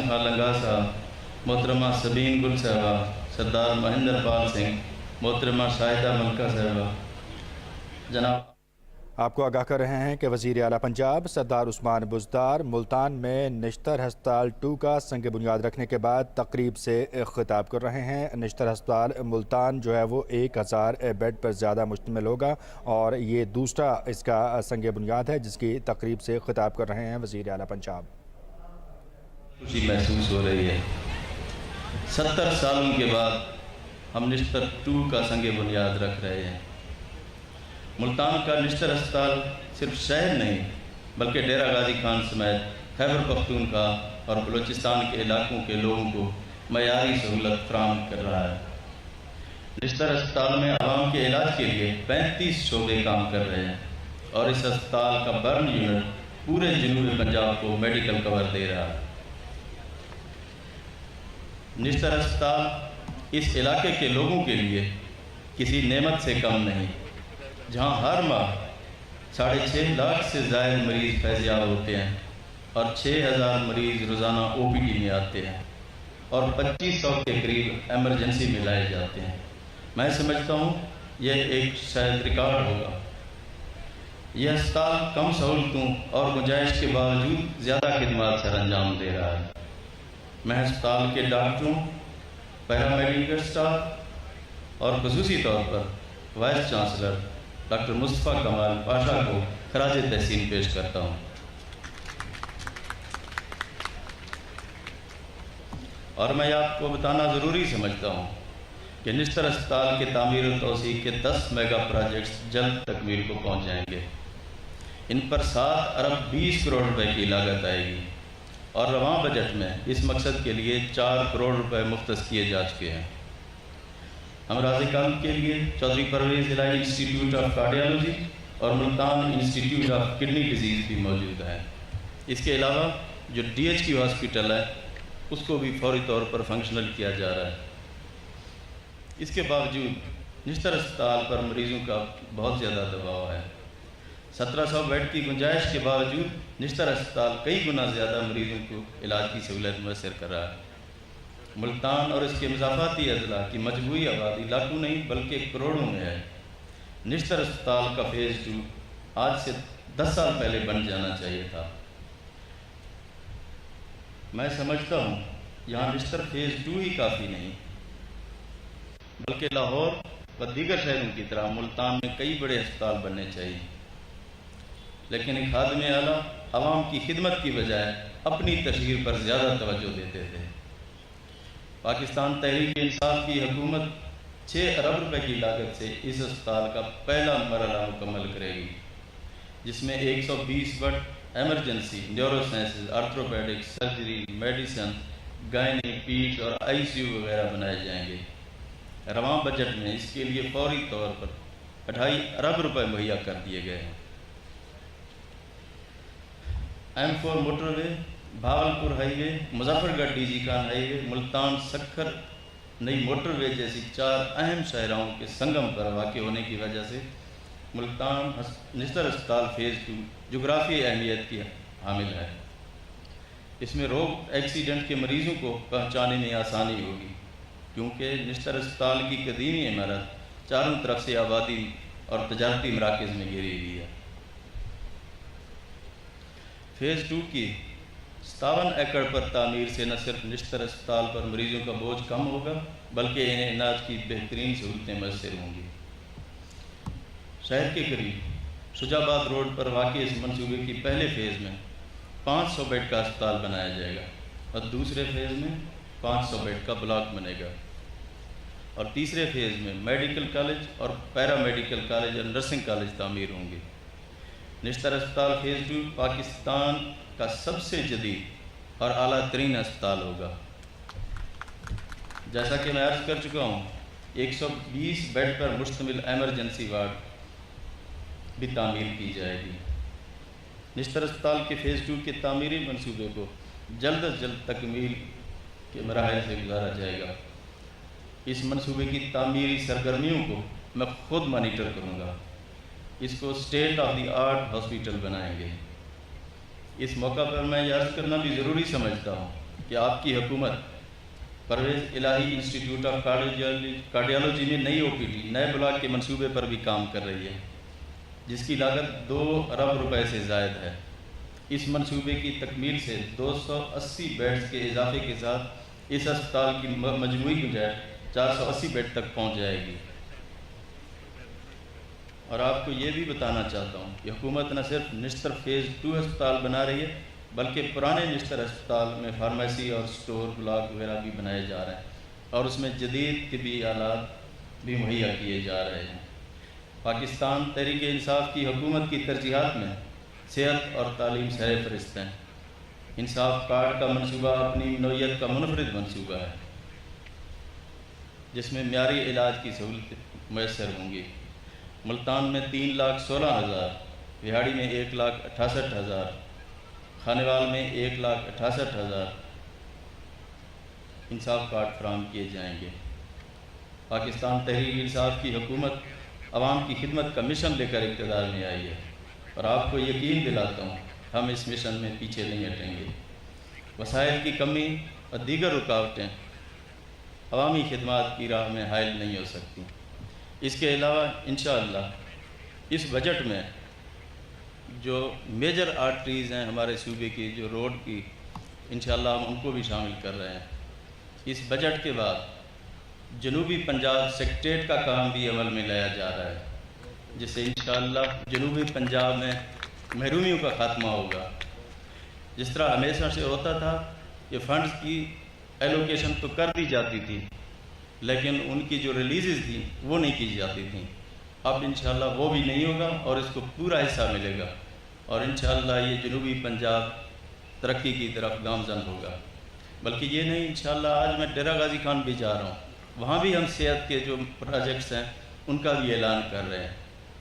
لنگا صاحب، محترمہ سبین گل صاحبہ، سردار مہندر پال سنگھ، محترمہ شاہدہ ملکہ صاحبہ، جناب آپ کو آگاہ کر رہے ہیں کہ وزیر اعلیٰ پنجاب سردار عثمان بزدار ملتان میں نشتر ہسپتال 2 کا سنگ بنیاد رکھنے کے بعد تقریب سے خطاب کر رہے ہیں۔ نشتر ہسپتال ملتان جو ہے وہ 1000 بیڈ پر زیادہ مشتمل ہوگا اور یہ دوسرا اس کا سنگ بنیاد ہے جس کی تقریب سے خطاب کر رہے ہیں وزیر اعلیٰ پنجاب۔ خوشی محسوس ہو رہی ہے۔ 70 سالوں کے بعد ہم نشتر 2 کا سنگ بنیاد رکھ رہے ہیں۔ ملتان کا نشتر ہسپتال صرف شہر نہیں بلکہ ڈیرہ غازی خان سمیت خیبر پختونخوا اور بلوچستان کے علاقوں کے لوگوں کو معیاری سہولت فراہم کر رہا ہے۔ نشتر ہسپتال میں عوام کے علاج کے لیے 35 شعبے کام کر رہے ہیں اور اس ہسپتال کا برن یونٹ پورے جنوبی پنجاب کو میڈیکل کور دے رہا ہے۔ نشتر ہسپتال اس علاقے کے لوگوں کے لیے کسی نعمت سے کم نہیں، جہاں ہر ماہ 6.5 لاکھ سے زائد مریض فیضیاب ہوتے ہیں اور 6000 مریض روزانہ او پی ڈی میں آتے ہیں اور 2500 کے قریب ایمرجنسی میں لائے جاتے ہیں۔ میں سمجھتا ہوں یہ ایک شاید ریکارڈ ہوگا۔ یہ ہسپتال کم سہولتوں اور گنجائش کے باوجود زیادہ خدمات سر انجام دے رہا ہے۔ میں ہسپتال کے ڈاکٹروں، پیرا میڈیکل اسٹاف اور خصوصی طور پر وائس چانسلر ڈاکٹر مصطفیٰ کمال پاشا کو خراج تحسین پیش کرتا ہوں۔ اور میں آپ کو بتانا ضروری سمجھتا ہوں کہ نشتر ہسپتال کے تعمیر و توسیع کے 10 میگا پروجیکٹس جلد تکمیل کو پہنچ جائیں گے۔ ان پر 7 ارب 20 کروڑ روپے کی لاگت آئے گی اور رواں بجٹ میں اس مقصد کے لیے 4 کروڑ روپے مختص کیے جا چکے ہیں۔ ہم راضی کام کے لیے چودھری پرویز الہی انسٹیٹیوٹ آف کارڈیالوجی اور Multan institute of kidney disease بھی موجود ہے۔ اس کے علاوہ جو ڈی ایچ کیو ہاسپٹل ہے اس کو بھی فوری طور پر فنکشنل کیا جا رہا ہے۔ اس کے باوجود نشتر ہسپتال پر مریضوں کا بہت زیادہ دباؤ ہے۔ 1700 بیڈ کی گنجائش کے باوجود نشتر ہسپتال کئی گنا زیادہ مریضوں کو علاج کی سہولت میسر کر رہا ہے۔ ملتان اور اس کے مضافاتی اضلاع کی مجموعی آبادی لاکھوں نہیں بلکہ کروڑوں میں ہے۔ نشتر ہسپتال کا فیز 2 آج سے 10 سال پہلے بن جانا چاہیے تھا۔ میں سمجھتا ہوں یہاں نشتر فیز 2 ہی کافی نہیں بلکہ لاہور و دیگر شہروں کی طرح ملتان میں کئی بڑے ہسپتال بننے چاہیے، لیکن ایک خادم اعلیٰ عوام کی خدمت کی بجائے اپنی تشہیر پر زیادہ توجہ دیتے تھے۔ پاکستان تحریک انصاف کی حکومت 6 ارب روپے کی لاگت سے اس ہسپتال کا پہلا مرحلہ مکمل کرے گی، جس میں 120 bed emergency, neuro sciences, orthopaedic, surgery, medicine, gynae, پیٹ اور آئی سی یو وغیرہ بنائے جائیں گے۔ رواں بجٹ میں اس کے لیے فوری طور پر 2.5 ارب روپے مہیا کر دیے گئے ہیں۔ M4 موٹر وے، بھاولپور ہائی وے، مظفر گڑھ ڈی جی خان ہائی وے، ملتان سکھر نئی موٹر وے جیسی 4 اہم شاہراہوں کے سنگم پر واقع ہونے کی وجہ سے ملتان نشتر ہسپتال فیز 2 جغرافیائی اہمیت کی حامل ہے۔ اس میں روڈ ایکسیڈنٹ کے مریضوں کو پہنچانے میں آسانی ہوگی کیونکہ نشتر ہسپتال کی قدیمی عمارت چاروں طرف سے آبادی اور تجارتی مراکز میں گھری ہوئی ہے۔ فیز 2 کی 57 ایکڑ پر تعمیر سے نہ صرف نشتر ہسپتال پر مریضوں کا بوجھ کم ہوگا بلکہ انہیں علاج کی بہترین سہولتیں میسر ہوں گی۔ شہر کے قریب شجاع آباد روڈ پر واقع اس منصوبے کی پہلے فیز میں 500 بیڈ کا ہسپتال بنایا جائے گا اور دوسرے فیز میں 500 بیڈ کا بلاک بنے گا اور تیسرے فیز میں میڈیکل کالج اور پیرا میڈیکل کالج اور نرسنگ کالج تعمیر ہوں گے۔ نشتر ہسپتال فیز 2 پاکستان کا سب سے جدید اور اعلیٰ ترین ہسپتال ہوگا۔ جیسا کہ میں عرض کر چکا ہوں 120 بیڈ پر مشتمل ایمرجنسی وارڈ بھی تعمیر کی جائے گی۔ نشتر ہسپتال کے فیز 2 کے تعمیری منصوبے کو جلد از جلد تکمیل کے مراحل سے گزارا جائے گا۔ اس منصوبے کی تعمیری سرگرمیوں کو میں خود مانیٹر کروں گا۔ اس کو state of the art hospital بنائیں گے۔ اس موقع پر میں یہ عرض کرنا بھی ضروری سمجھتا ہوں کہ آپ کی حکومت پرویز الہی انسٹیٹیوٹ آف کارڈیالوجی میں نئی OPD نئے بلاک کے منصوبے پر بھی کام کر رہی ہے، جس کی لاگت 2 ارب روپے سے زائد ہے۔ اس منصوبے کی تکمیل سے 280 بیڈز کے اضافے کے ساتھ اس ہسپتال کی مجموعی گنجائش 480 بیڈ تک پہنچ جائے گی۔ اور آپ کو یہ بھی بتانا چاہتا ہوں کہ حکومت نہ صرف نشتر فیز 2 ہسپتال بنا رہی ہے، بلکہ پرانے نشتر ہسپتال میں فارمیسی اور سٹور بلاک وغیرہ بھی بنائے جا رہے ہیں اور اس میں جدید طبی آلات بھی مہیا کیے جا رہے ہیں۔ پاکستان تحریک انصاف کی حکومت کی ترجیحات میں صحت اور تعلیم سر فہرست ہیں۔ انصاف کارڈ کا منصوبہ اپنی نوعیت کا منفرد منصوبہ ہے، جس میں معیاری علاج کی سہولت میسر ہوں گی۔ ملتان میں 3,16,000، وہاڑی میں 1,68,000، خانیوال میں 1,68,000 انصاف کارڈ فراہم کیے جائیں گے۔ پاکستان تحریک انصاف کی حکومت عوام کی خدمت کا مشن لے کر اقتدار میں آئی ہے، اور آپ کو یقین دلاتا ہوں ہم اس مشن میں پیچھے نہیں ہٹیں گے۔ وسائل کی کمی اور دیگر رکاوٹیں عوامی خدمات کی راہ میں حائل نہیں ہو سکتی۔ اس کے علاوہ انشاءاللہ اس بجٹ میں جو میجر آرٹریز ہیں ہمارے صوبے کی، جو روڈ کی، انشاءاللہ ہم ان کو بھی شامل کر رہے ہیں۔ اس بجٹ کے بعد جنوبی پنجاب سیکٹریٹ کا کام بھی عمل میں لایا جا رہا ہے، جس سے انشاءاللہ جنوبی پنجاب میں محرومیوں کا خاتمہ ہوگا۔ جس طرح ہمیشہ سے ہوتا تھا کہ فنڈز کی ایلوکیشن تو کر دی جاتی تھی، لیکن ان کی جو ریلیزز تھیں وہ نہیں کی جاتی تھیں۔ اب انشاءاللہ وہ بھی نہیں ہوگا اور اس کو پورا حصہ ملے گا، اور انشاءاللہ یہ جنوبی پنجاب ترقی کی طرف گامزن ہوگا۔ بلکہ یہ نہیں، انشاءاللہ آج میں ڈیرہ غازی خان بھی جا رہا ہوں، وہاں بھی ہم صحت کے جو پروجیکٹس ہیں ان کا بھی اعلان کر رہے ہیں۔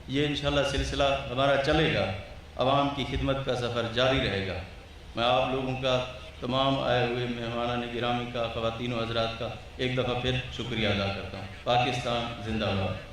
یہ انشاءاللہ سلسلہ ہمارا چلے گا، عوام کی خدمت کا سفر جاری رہے گا۔ میں آپ لوگوں کا، تمام آئے ہوئے مہمانان گرامی کا، خواتین و حضرات کا ایک دفعہ پھر شکریہ ادا کرتا ہوں۔ پاکستان زندہ باد۔